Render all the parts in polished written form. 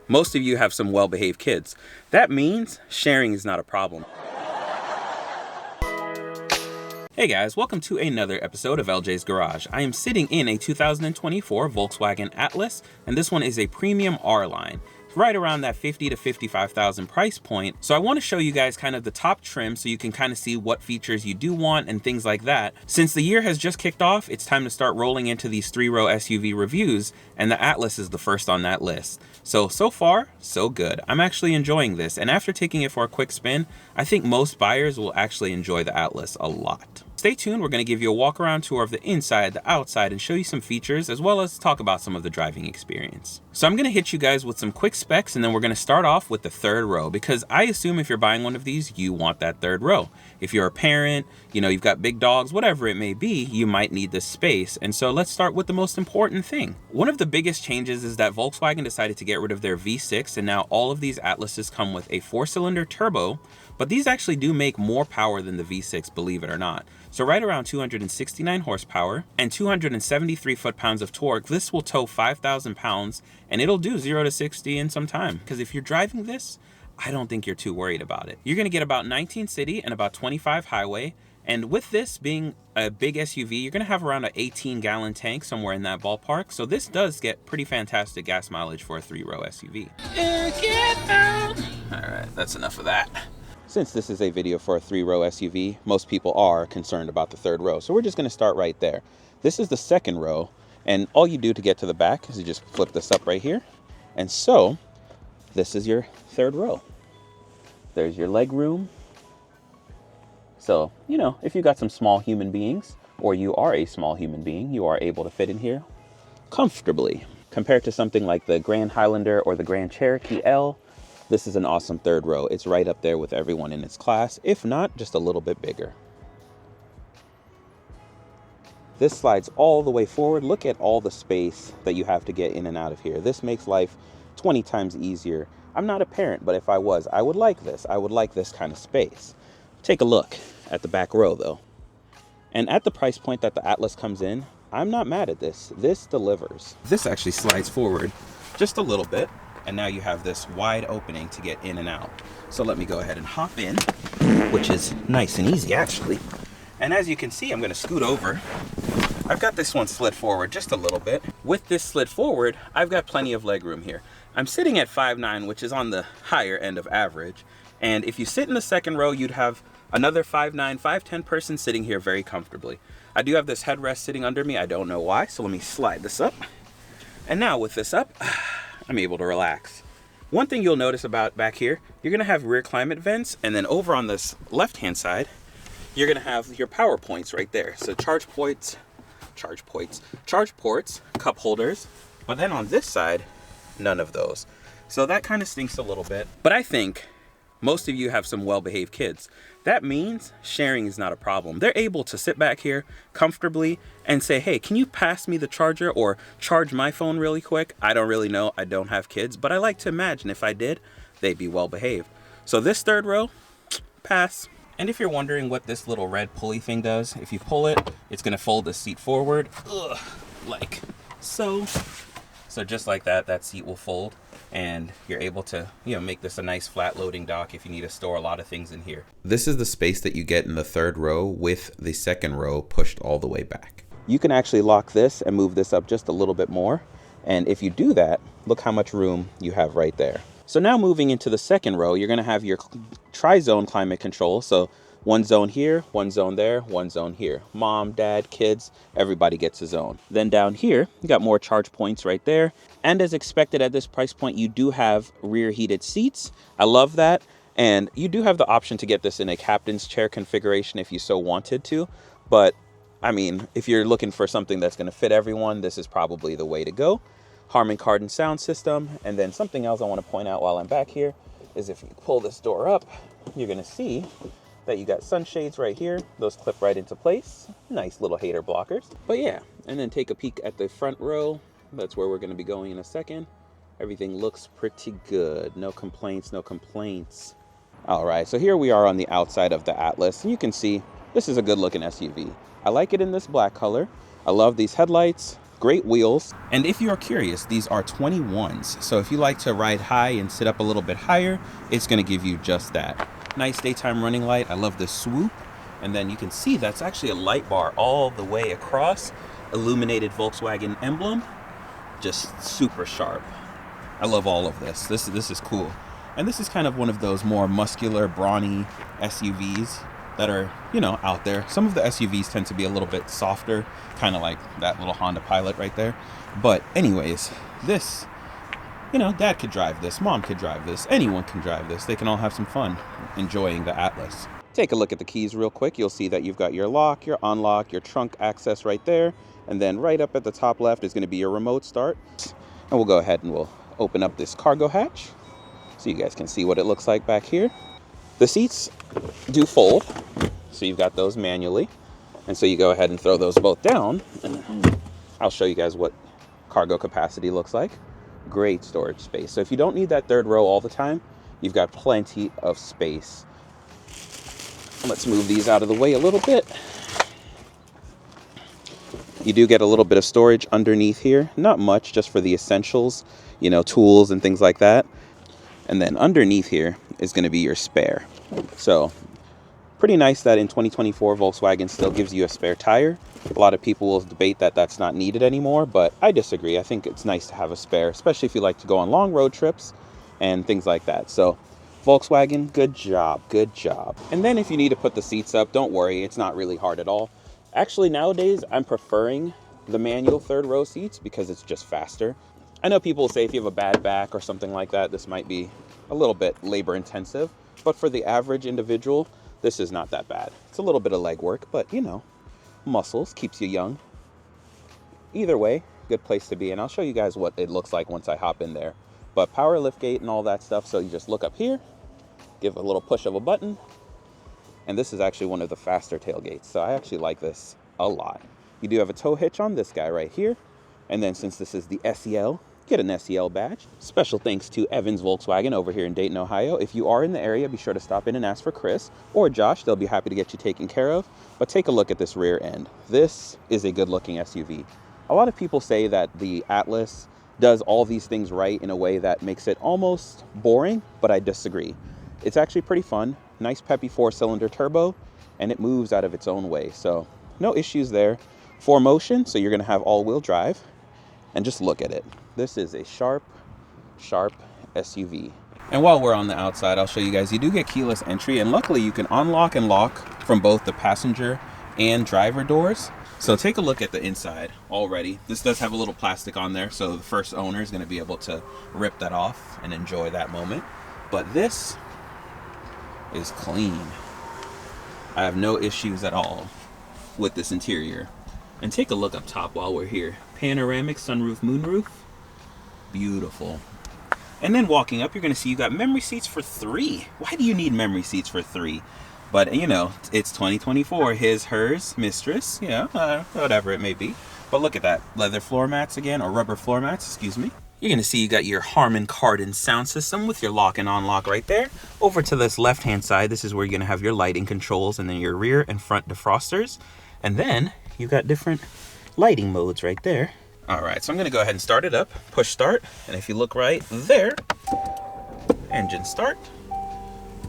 Most of you have some well-behaved kids. That means sharing is not a problem. Hey guys, welcome to another episode of LJS Garage. I am sitting in a 2024 Volkswagen Atlas, and this one is a premium R line. Right around that 50 to 55,000 price point. So I want to show you guys kind of the top trim so you can kind of see what features you do want and things like that. Since the year has just kicked off, it's time to start rolling into these 3-row SUV reviews, and the Atlas is the first on that list. So far, so good. I'm actually enjoying this, and after taking it for a quick spin, I think most buyers will actually enjoy the Atlas a lot. Stay tuned, we're going to give you a walk around tour of the inside, the outside, and show you some features as well as talk about some of the driving experience. So I'm going to hit you guys with some quick specs, and then we're going to start off with the third row, because I assume if you're buying one of these, you want that third row. If you're a parent, you know, you've got big dogs, whatever it may be, you might need this space. And so let's start with the most important thing. One of the biggest changes is that Volkswagen decided to get rid of their V6, and now all of these Atlases come with a 4-cylinder turbo, but these actually do make more power than the V6, believe it or not. So right around 269 horsepower and 273 foot-pounds of torque, this will tow 5,000 pounds, and it'll do 0 to 60 in some time. Because if you're driving this, I don't think you're too worried about it. You're gonna get about 19 city and about 25 highway. And with this being a big SUV, you're gonna have around an 18-gallon tank, somewhere in that ballpark. So this does get pretty fantastic gas mileage for a 3-row SUV. All right, that's enough of that. Since this is a video for a 3-row SUV, most people are concerned about the third row. So we're just gonna start right there. This is the second row, and all you do to get to the back is you just flip this up right here. And so this is your third row. There's your leg room. So, you know, if you got some small human beings, or you are a small human being, you are able to fit in here comfortably. Compared to something like the Grand Highlander or the Grand Cherokee L, this is an awesome third row. It's right up there with everyone in its class, if not just a little bit bigger. This slides all the way forward. Look at all the space that you have to get in and out of here. This makes life 20 times easier. I'm not a parent, but if I was, I would like this. I would like this kind of space. Take a look at the back row though. And at the price point that the Atlas comes in, I'm not mad at this. This delivers. This actually slides forward just a little bit. And now you have this wide opening to get in and out. So let me go ahead and hop in, which is nice and easy actually. And as you can see, I'm gonna scoot over. I've got this one slid forward just a little bit. With this slid forward, I've got plenty of leg room here. I'm sitting at 5'9", which is on the higher end of average. And if you sit in the second row, you'd have another 5'9", 5'10" person sitting here very comfortably. I do have this headrest sitting under me. I don't know why, so let me slide this up. And now with this up, I'm able to relax. One thing you'll notice about back here, you're gonna have rear climate vents, and then over on this left-hand side, you're gonna have your power points right there. So charge ports, cup holders, but then on this side, none of those. So that kind of stinks a little bit, but I think most of you have some well-behaved kids. That means sharing is not a problem. They're able to sit back here comfortably and say, hey, can you pass me the charger or charge my phone really quick? I don't really know. I don't have kids, but I like to imagine if I did, they'd be well-behaved. So this third row, pass. And if you're wondering what this little red pulley thing does, if you pull it, it's gonna fold the seat forward, like so. So just like that, that seat will fold. And you're able to, you know, make this a nice flat loading dock if you need to store a lot of things in here. This is the space that you get in the third row with the second row pushed all the way back. You can actually lock this and move this up just a little bit more. And if you do that, look how much room you have right there. So now moving into the second row, you're gonna have your tri-zone climate control. So one zone here, one zone there, one zone here. Mom, dad, kids, everybody gets a zone. Then down here, you got more charge points right there. And as expected at this price point, you do have rear heated seats. I love that. And you do have the option to get this in a captain's chair configuration if you so wanted to. But I mean, if you're looking for something that's gonna fit everyone, this is probably the way to go. Harman Kardon sound system. And then something else I wanna point out while I'm back here is if you pull this door up, you're gonna see that you got sunshades right here. Those clip right into place. Nice little hater blockers. But yeah, and then take a peek at the front row. That's where we're gonna be going in a second. Everything looks pretty good. No complaints, no complaints. All right, so here we are on the outside of the Atlas. And you can see this is a good looking SUV. I like it in this black color. I love these headlights, great wheels. And if you're curious, these are 21s. So if you like to ride high and sit up a little bit higher, it's gonna give you just that. Nice daytime running light. I love this swoop. And then you can see that's actually a light bar all the way across. Illuminated Volkswagen emblem. Just super sharp. I love all of this. This is cool. And this is kind of one of those more muscular, brawny SUVs that are, you know, out there. Some of the SUVs tend to be a little bit softer, kind of like that little Honda Pilot right there. But anyways, this, you know, dad could drive this, mom could drive this, anyone can drive this. They can all have some fun enjoying the Atlas. Take a look at the keys real quick. You'll see that you've got your lock, your unlock, your trunk access right there. And then right up at the top left is going to be your remote start. And we'll go ahead and we'll open up this cargo hatch so you guys can see what it looks like back here. The seats do fold, so you've got those manually. And so you go ahead and throw those both down. And I'll show you guys what cargo capacity looks like. Great storage space. So if you don't need that third row all the time, you've got plenty of space. Let's move these out of the way a little bit. You do get a little bit of storage underneath here. Not much, just for the essentials, you know, tools and things like that. And then underneath here is going to be your spare. So pretty nice that in 2024 Volkswagen still gives you a spare tire. A lot of people will debate that that's not needed anymore, but I disagree. I think it's nice to have a spare, especially if you like to go on long road trips and things like that. So Volkswagen, good job, good job. And then if you need to put the seats up, don't worry, it's not really hard at all. Actually, nowadays I'm preferring the manual third row seats because it's just faster. I know people say if you have a bad back or something like that, this might be a little bit labor intensive, but for the average individual, this is not that bad. It's a little bit of leg work, but you know, muscles, keeps you young. Either way, good place to be, and I'll show you guys what it looks like once I hop in there. But power liftgate and all that stuff, so you just look up here, give a little push of a button, and this is actually one of the faster tailgates, so I actually like this a lot. You do have a tow hitch on this guy right here, and then since this is the SEL, get an SEL badge. Special thanks to Evans Volkswagen over here in Dayton, Ohio. If you are in the area, be sure to stop in and ask for Chris or Josh. They'll be happy to get you taken care of. But take a look at this rear end. This is a good looking SUV. A lot of people say that the Atlas does all these things right in a way that makes it almost boring, but I disagree. It's actually pretty fun. Nice peppy 4-cylinder turbo, and it moves out of its own way. So no issues there. 4Motion, so you're gonna have all-wheel drive. And just look at it. This is a sharp, sharp SUV. And while we're on the outside, I'll show you guys, you do get keyless entry, and luckily you can unlock and lock from both the passenger and driver doors. So take a look at the inside already. This does have a little plastic on there, so the first owner is gonna be able to rip that off and enjoy that moment. But this is clean. I have no issues at all with this interior. And take a look up top while we're here. Panoramic sunroof, moonroof. Beautiful. And then walking up, you're going to see you got memory seats for 3. Why do you need memory seats for 3? But, you know, it's 2024. His, hers, mistress. Yeah, whatever it may be. But look at that. Leather floor mats again, or rubber floor mats, excuse me. You're going to see you got your Harman Kardon sound system with your lock and unlock right there. Over to this left-hand side, this is where you're going to have your lighting controls and then your rear and front defrosters. And then you got different lighting modes right there. All right, so I'm gonna go ahead and start it up, push start, and if you look right there, engine start,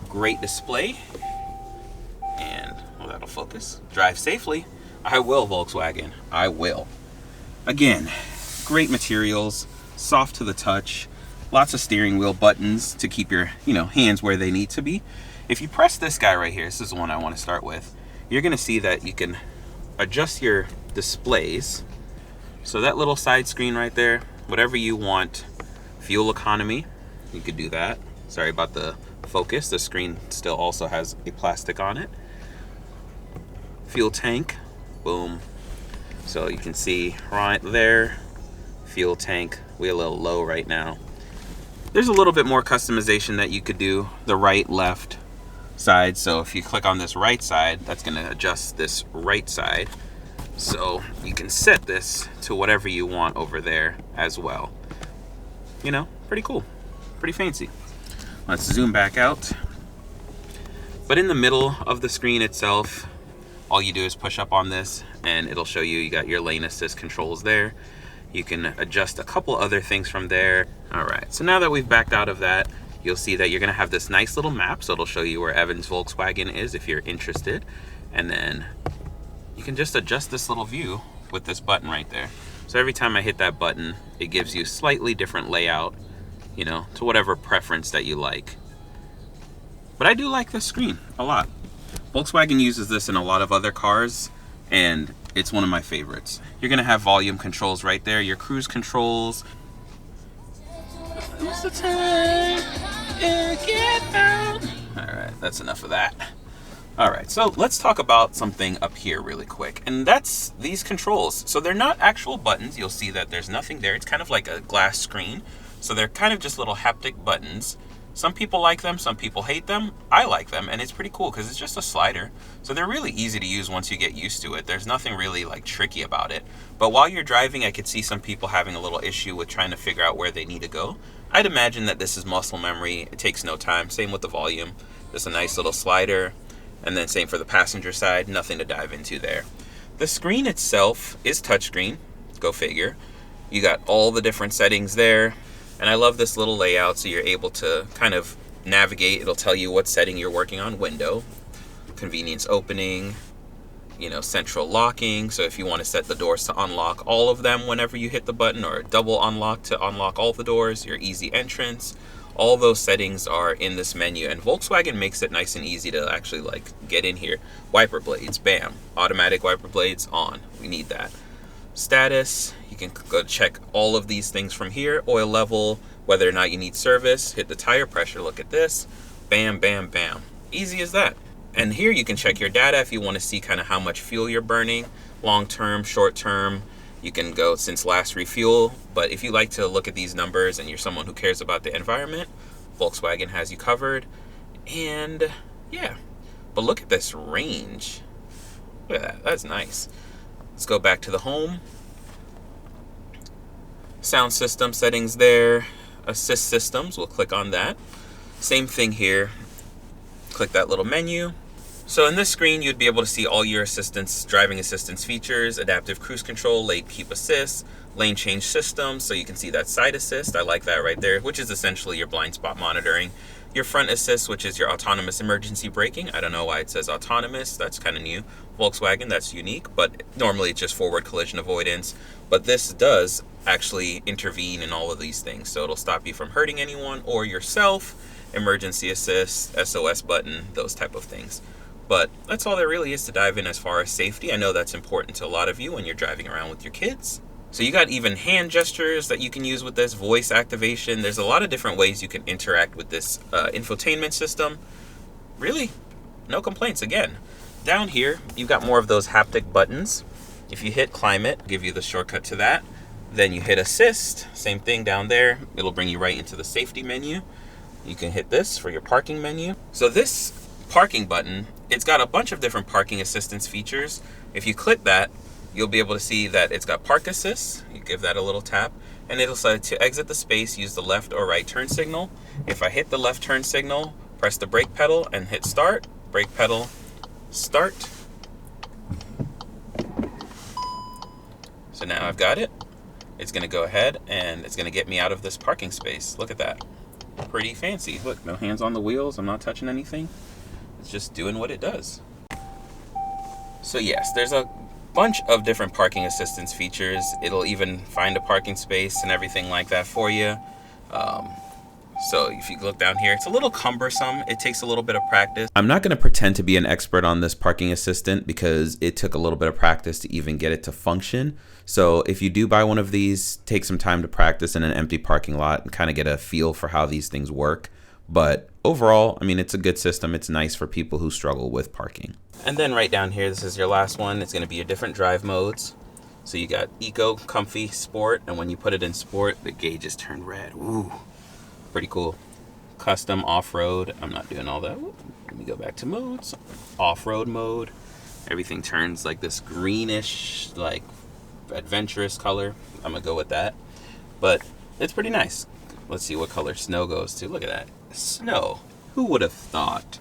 great display, and well, that'll focus. Drive safely. I will, Volkswagen, I will. Again, great materials, soft to the touch, lots of steering wheel buttons to keep your, you know, hands where they need to be. If you press this guy right here, this is the one I want to start with, you're gonna see that you can adjust your displays. So that little side screen right there, whatever you want. Fuel economy, you could do that. Sorry about the focus. The screen still also has a plastic on it. Fuel tank, boom. So you can see right there, fuel tank. We're a little low right now. There's a little bit more customization that you could do, the right, left side. So if you click on this right side, that's gonna adjust this right side. So you can set this to whatever you want over there as well. You know, pretty cool, pretty fancy. Let's zoom back out. But in the middle of the screen itself, all you do is push up on this and it'll show you got your lane assist controls there. You can adjust a couple other things from there. All right, so now that we've backed out of that, you'll see that you're gonna have this nice little map, so it'll show you where Evan's Volkswagen is if you're interested. And then you can just adjust this little view with this button right there. So every time I hit that button, it gives you slightly different layout, you know, to whatever preference that you like. But I do like this screen a lot. Volkswagen uses this in a lot of other cars, and it's one of my favorites. You're gonna have volume controls right there, your cruise controls. What's the time? Get out. All right, that's enough of that. All right, so let's talk about something up here really quick, and that's these controls. So they're not actual buttons. You'll see that there's nothing there. It's kind of like a glass screen. So they're kind of just little haptic buttons. Some people like them, some people hate them. I like them, and it's pretty cool because it's just a slider. So they're really easy to use once you get used to it. There's nothing really like tricky about it. But while you're driving, I could see some people having a little issue with trying to figure out where they need to go. I'd imagine that this is muscle memory. It takes no time. Same with the volume. Just a nice little slider. And then same for the passenger side, nothing to dive into there. The screen itself is touchscreen, go figure. You got all the different settings there. And I love this little layout, so you're able to kind of navigate. It'll tell you what setting you're working on, window, convenience opening, you know, central locking. So if you want to set the doors to unlock all of them whenever you hit the button, or double unlock to unlock all the doors, your easy entrance. All those settings are in this menu, and Volkswagen makes it nice and easy to actually like get in here. Wiper blades, bam. Automatic wiper blades on, we need that. Status, you can go check all of these things from here. Oil level, whether or not you need service, hit the tire pressure, look at this. Bam, bam, bam. Easy as that. And here you can check your data if you want to see kind of how much fuel you're burning, long term, short term. You can go since last refuel, but if you like to look at these numbers and you're someone who cares about the environment, Volkswagen has you covered. And yeah, but look at this range. Look at that, that's nice. Let's go back to the home. Sound system settings there. Assist systems, we'll click on that. Same thing here. Click that little menu. So in this screen, you'd be able to see all your assistance, driving assistance features, adaptive cruise control, lane keep assist, lane change system. So you can see that side assist. I like that right there, which is essentially your blind spot monitoring. Your front assist, which is your autonomous emergency braking. I don't know why it says autonomous. That's kind of new. Volkswagen, that's unique, but normally it's just forward collision avoidance. But this does actually intervene in all of these things. So it'll stop you from hurting anyone or yourself. Emergency assist, SOS button, those type of things. But that's all there really is to dive in as far as safety. I know that's important to a lot of you when you're driving around with your kids. So you got even hand gestures that you can use with this, voice activation. There's a lot of different ways you can interact with this infotainment system. Really, no complaints again. Down here, you've got more of those haptic buttons. If you hit climate, give you the shortcut to that. Then you hit assist, same thing down there. It'll bring you right into the safety menu. You can hit this for your parking menu. So this parking button, it's got a bunch of different parking assistance features. If you click that, you'll be able to see that it's got park assist. You give that a little tap, and it'll say to exit the space, use the left or right turn signal. If I hit the left turn signal, press the brake pedal and hit start. Brake pedal, start. So now I've got it. It's gonna go ahead and it's gonna get me out of this parking space. Look at that. Pretty fancy. Look, no hands on the wheels. I'm not touching anything. It's just doing what it does. So yes, there's a bunch of different parking assistance features. It'll even find a parking space and everything like that for you. So if you look down here, it's a little cumbersome. It takes a little bit of practice. I'm not going to pretend to be an expert on this parking assistant because it took a little bit of practice to even get it to function. So if you do buy one of these, take some time to practice in an empty parking lot and kind of get a feel for how these things work. But overall, I mean, it's a good system. It's nice for people who struggle with parking. And then right down here, this is your last one. It's going to be your different drive modes. So you got Eco, Comfy, Sport, and when you put it in Sport, the gauges turn red. Ooh, pretty cool. Custom, Off-Road. I'm not doing all that. Let me go back to modes. Off-Road mode. Everything turns like this greenish, like adventurous color. I'm going to go with that. But it's pretty nice. Let's see what color snow goes to. Look at that. Snow. Who would have thought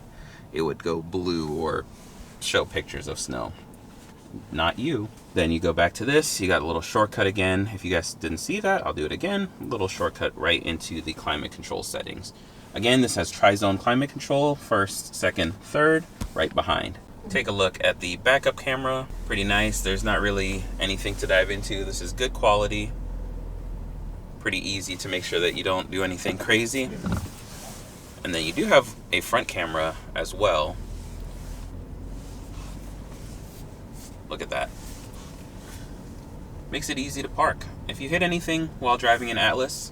it would go blue or show pictures of snow? not you. Then you go back to this, you got a little shortcut again. If you guys didn't see that, I'll do it again. A little shortcut right into the climate control settings. Again, this has tri-zone climate control, first, second, third, right behind. Take a look at the backup camera, pretty nice. There's not really anything to dive into. This is good quality. Pretty easy to make sure that you don't do anything crazy. And then you do have a front camera as well. Look at that. Makes it easy to park. If you hit anything while driving an Atlas,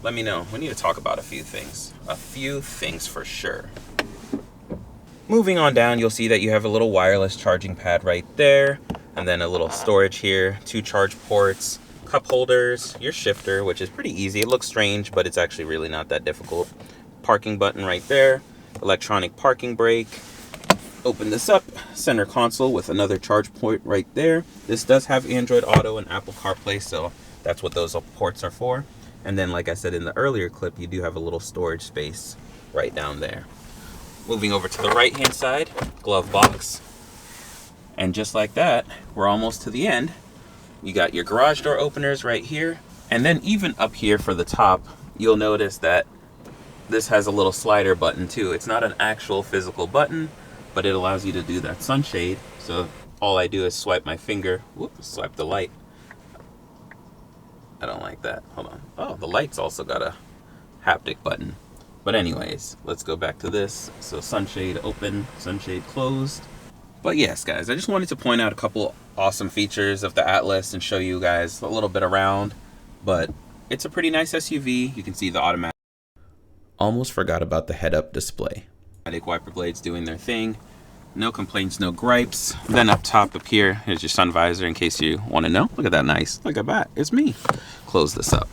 let me know. We need to talk about a few things. A few things for sure. Moving on down, you'll see that you have a little wireless charging pad right there, and then a little storage here, 2 charge ports, cup holders, your shifter, which is pretty easy. It looks strange, but it's actually really not that difficult. Parking button right there, electronic parking brake. Open this up, center console with another charge port right there. This does have Android Auto and Apple CarPlay, so that's what those ports are for. And then, like I said in the earlier clip, you do have a little storage space right down there. Moving over to the right hand side, glove box. And just like that, we're almost to the end. You got your garage door openers right here. And then even up here for the top, you'll notice that this has a little slider button too. It's not an actual physical button, but it allows you to do that sunshade. So all I do is swipe my finger, swipe the light. I don't like that, hold on. Oh, the light's also got a haptic button. But anyways, let's go back to this. So sunshade open, sunshade closed. But yes, guys, I just wanted to point out a couple awesome features of the Atlas and show you guys a little bit around. But it's a pretty nice SUV. You can see the automatic. Almost forgot about the head-up display. Automatic wiper blades doing their thing. No complaints, no gripes. Then up top up here, here's your sun visor in case you want to know. Look at that nice. Look at that. It's me. Close this up.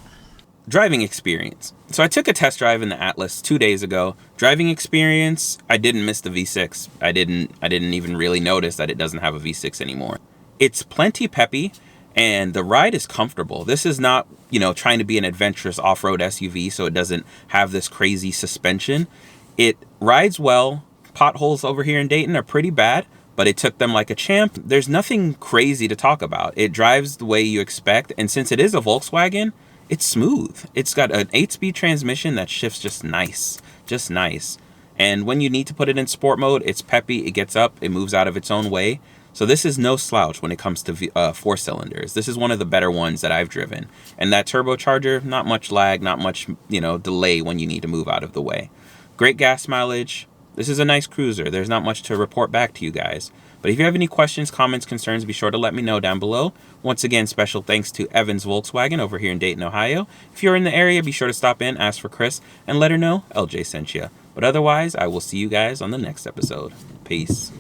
Driving experience. So I took a test drive in the Atlas 2 days ago. Driving experience, I didn't miss the V6. I didn't even really notice that it doesn't have a V6 anymore. It's plenty peppy and the ride is comfortable. This is not, trying to be an adventurous off-road SUV, so it doesn't have this crazy suspension. It rides well. Potholes over here in Dayton are pretty bad, but it took them like a champ. There's nothing crazy to talk about. It drives the way you expect, and since it is a Volkswagen, it's smooth. It's got an 8-speed transmission that shifts just nice. And when you need to put it in sport mode, it's peppy, it gets up, it moves out of its own way. So this is no slouch when it comes to 4 cylinders. This is one of the better ones that I've driven. And that turbocharger, not much lag, not much, delay when you need to move out of the way. Great gas mileage. This is a nice cruiser. There's not much to report back to you guys. But if you have any questions, comments, concerns, be sure to let me know down below. Once again, special thanks to Evans Volkswagen over here in Dayton, Ohio. If you're in the area, be sure to stop in, ask for Chris, and let her know LJ sent you. But otherwise, I will see you guys on the next episode. Peace.